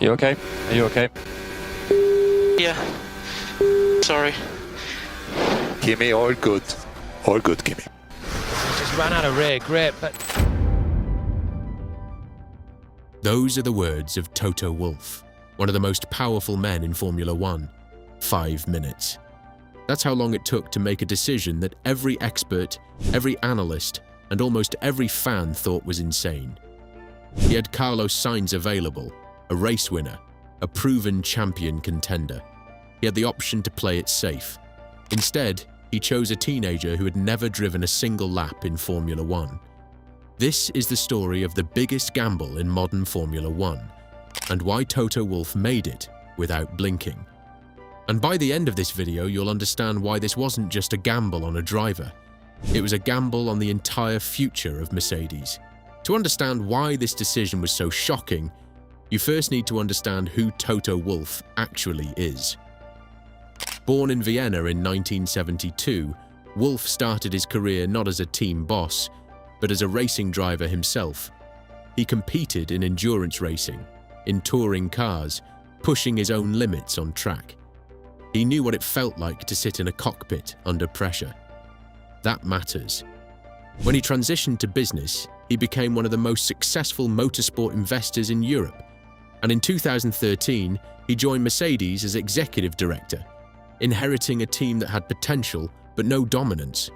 You okay? Are you okay? Yeah. Sorry. Kimi, all good. All good, Kimi. Just ran out of rear grip, but... Those are the words of Toto Wolff, one of the most powerful men in Formula One. 5 minutes. That's how long it took to make a decision that every expert, every analyst, and almost every fan thought was insane. He had Carlos Sainz available, a race winner, a proven champion contender. He had the option to play it safe. Instead, he chose a teenager who had never driven a single lap in Formula One. This is the story of the biggest gamble in modern Formula One, and why Toto Wolff made it without blinking. And by the end of this video, you'll understand why this wasn't just a gamble on a driver. It was a gamble on the entire future of Mercedes. To understand why this decision was so shocking, you first need to understand who Toto Wolff actually is. Born in Vienna in 1972, Wolff started his career not as a team boss, but as a racing driver himself. He competed in endurance racing, in touring cars, pushing his own limits on track. He knew what it felt like to sit in a cockpit under pressure. That matters. When he transitioned to business, he became one of the most successful motorsport investors in Europe. And in 2013, he joined Mercedes as executive director, inheriting a team that had potential but no dominance.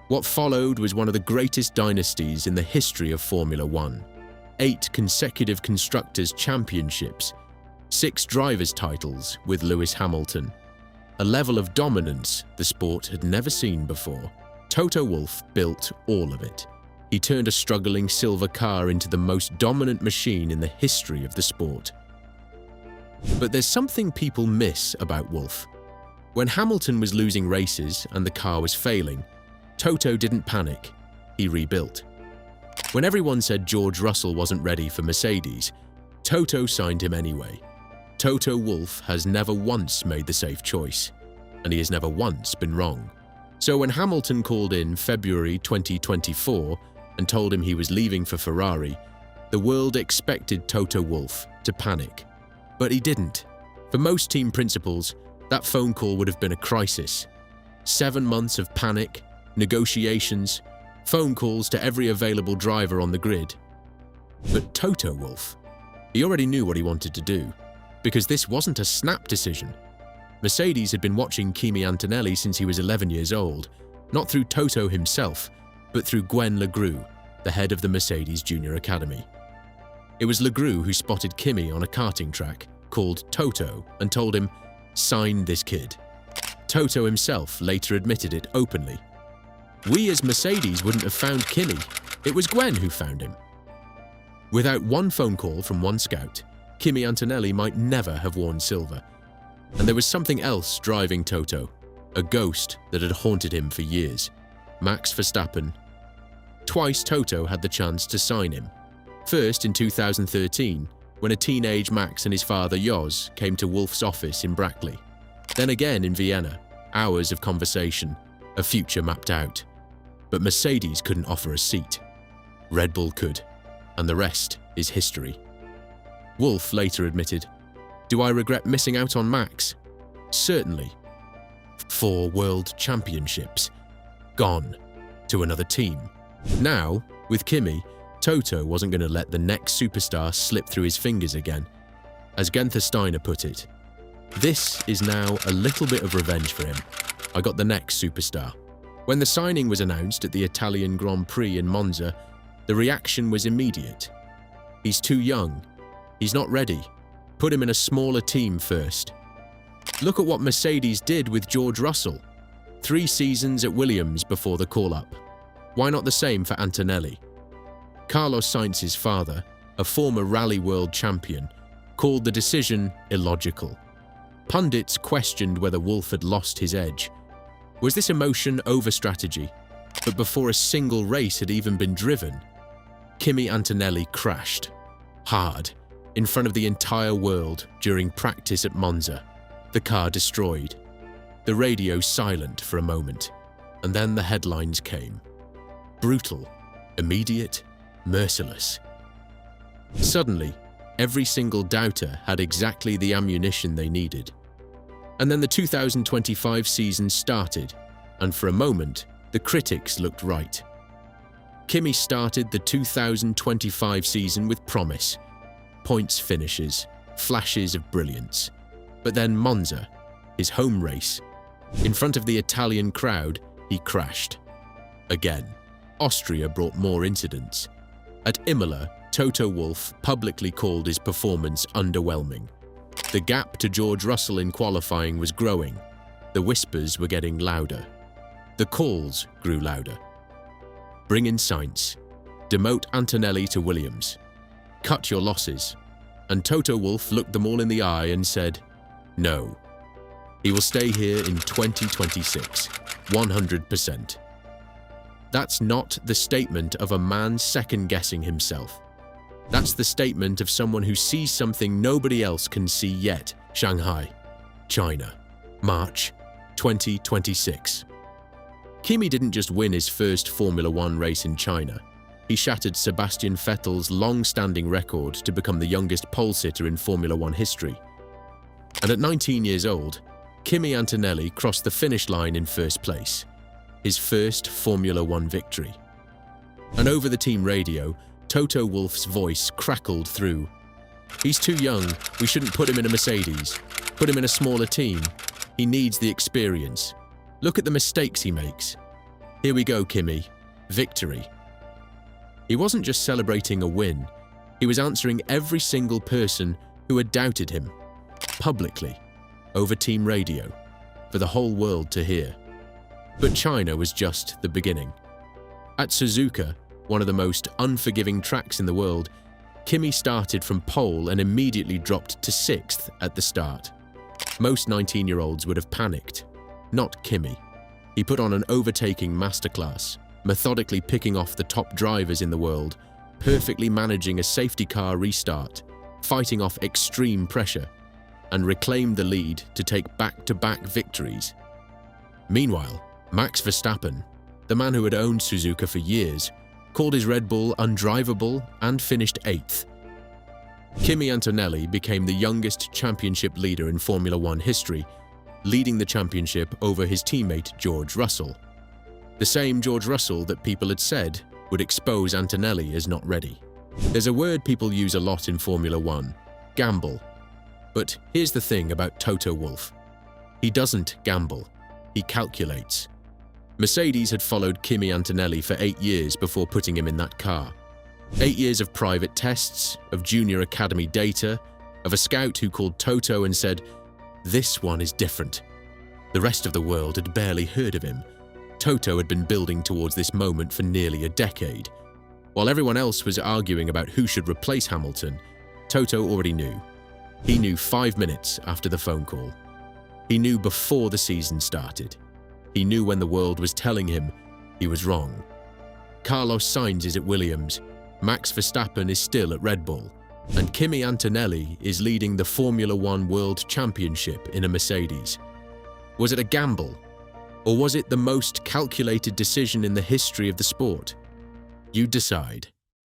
What followed was one of the greatest dynasties in the history of Formula One. 8 consecutive Constructors' Championships, 6 drivers' titles with Lewis Hamilton. A level of dominance the sport had never seen before. Toto Wolff built all of it. He turned a struggling silver car into the most dominant machine in the history of the sport. But there's something people miss about Wolff. When Hamilton was losing races and the car was failing, Toto didn't panic. He rebuilt. When everyone said George Russell wasn't ready for Mercedes, Toto signed him anyway. Toto Wolff has never once made the safe choice, and he has never once been wrong. So when Hamilton called in February 2024 and told him he was leaving for Ferrari, the world expected Toto Wolff to panic. But he didn't. For most team principals, that phone call would have been a crisis. 7 months of panic, negotiations, phone calls to every available driver on the grid. But Toto Wolff, he already knew what he wanted to do, because this wasn't a snap decision. Mercedes had been watching Kimi Antonelli since he was 11 years old, not through Toto himself, but through Gwen Legrue, the head of the Mercedes Junior Academy. It was Legrue who spotted Kimi on a karting track called Toto and told him, "Sign this kid." Toto himself later admitted it openly. "We as Mercedes wouldn't have found Kimi. It was Gwen who found him." Without one phone call from one scout, Kimi Antonelli might never have worn silver. And there was something else driving Toto, a ghost that had haunted him for years: Max Verstappen. Twice Toto had the chance to sign him. First in 2013, when a teenage Max and his father Jos came to Wolff's office in Brackley. Then again in Vienna, hours of conversation, a future mapped out. But Mercedes couldn't offer a seat. Red Bull could, and the rest is history. Wolff later admitted, "Do I regret missing out on Max? Certainly. 4 world championships. Gone to another team." Now, with Kimi, Toto wasn't going to let the next superstar slip through his fingers again. As Guenther Steiner put it, "This is now a little bit of revenge for him. I got the next superstar." When the signing was announced at the Italian Grand Prix in Monza, the reaction was immediate. "He's too young. He's not ready. Put him in a smaller team first." Look at what Mercedes did with George Russell. 3 seasons at Williams before the call-up. Why not the same for Antonelli? Carlos Sainz's father, a former rally world champion, called the decision illogical. Pundits questioned whether Wolff had lost his edge. Was this emotion over strategy? But before a single race had even been driven, Kimi Antonelli crashed. Hard. In front of the entire world during practice at Monza. The car destroyed. The radio silent for a moment, and then the headlines came. Brutal, immediate, merciless. Suddenly, Every single doubter had exactly the ammunition they needed. And then the 2025 season started, and for a moment, the critics looked right. Kimi started the 2025 season with promise, points finishes, flashes of brilliance. But then Monza, his home race, in front of the Italian crowd, he crashed. Again, Austria brought more incidents. At Imola, Toto Wolff publicly called his performance underwhelming. The gap to George Russell in qualifying was growing. The whispers were getting louder. The calls grew louder. Bring in Sainz. Demote Antonelli to Williams. Cut your losses. And Toto Wolff looked them all in the eye and said, no. He will stay here in 2026, 100%. That's not the statement of a man second-guessing himself. That's the statement of someone who sees something nobody else can see yet. Shanghai, China, March 2026. Kimi didn't just win his first Formula One race in China. He shattered Sebastian Vettel's long-standing record to become the youngest pole-sitter in Formula One history. And at 19 years old, Kimi Antonelli crossed the finish line in first place, his first Formula One victory. And over the team radio, Toto Wolff's voice crackled through. He's too young, we shouldn't put him in a Mercedes. Put him in a smaller team. He needs the experience. Look at the mistakes he makes. Here we go, Kimi. Victory. He wasn't just celebrating a win. He was answering every single person who had doubted him, publicly, over team radio, for the whole world to hear. But China was just the beginning. At Suzuka, one of the most unforgiving tracks in the world, Kimi started from pole and immediately dropped to 6th at the start. Most 19-year-olds would have panicked. Not Kimi. He put on an overtaking masterclass, methodically picking off the top drivers in the world, perfectly managing a safety car restart, fighting off extreme pressure, and reclaimed the lead to take back-to-back victories. Meanwhile, Max Verstappen, the man who had owned Suzuka for years, called his Red Bull undrivable and finished 8th. Kimi Antonelli became the youngest championship leader in Formula One history, leading the championship over his teammate George Russell. The same George Russell that people had said would expose Antonelli as not ready. There's a word people use a lot in Formula One, gamble. But here's the thing about Toto Wolff. He doesn't gamble, he calculates. Mercedes had followed Kimi Antonelli for 8 years before putting him in that car. 8 years of private tests, of junior academy data, of a scout who called Toto and said, "This one is different." The rest of the world had barely heard of him. Toto had been building towards this moment for nearly a decade. While everyone else was arguing about who should replace Hamilton, Toto already knew. He knew 5 minutes after the phone call. He knew before the season started. He knew when the world was telling him he was wrong. Carlos Sainz is at Williams, Max Verstappen is still at Red Bull, and Kimi Antonelli is leading the Formula One World Championship in a Mercedes. Was it a gamble? Or was it the most calculated decision in the history of the sport? You decide.